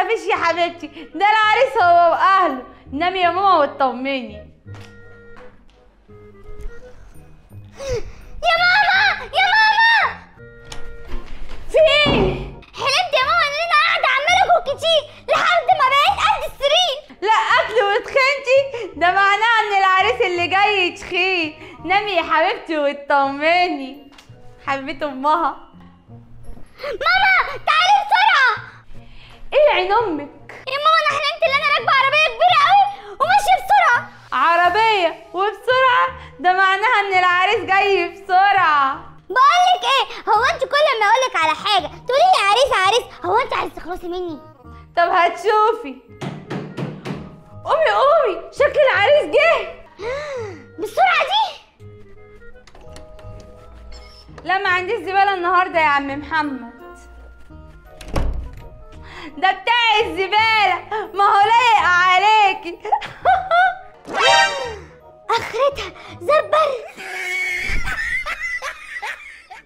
تخافيش يا حبيبتي، ده العريس هو واهله. نامي يا ماما واطمني. يا ماما يا ماما، في ايه؟ حلمت يا ماما ان انا قاعده عماله اكل كتير لحد ما بقيت قد السرير. لا اكل وتخنتي، ده معناه ان العريس اللي جاي تخين. نامي يا حبيبتي واطمني حبيبه امها. ماما تعالي بسرعه. ايه عين امك؟ يا ماما انا حلمت ان انا راكبه عربيه كبيره قوي وماشيه بسرعه. عربيه وبسرعه؟ ده معناها ان العريس جاي بسرعه. بقولك ايه، هو انت كل ما اقولك على حاجه تقولي لي عريس عريس، هو انت عايز تخلصي مني؟ طب هتشوفي. قومي قومي، شكل العريس جه. بالسرعه دي؟ لا ما عنديش زباله النهارده يا عم محمد. ده بتاع الزباله، ما هو لايق عليكي.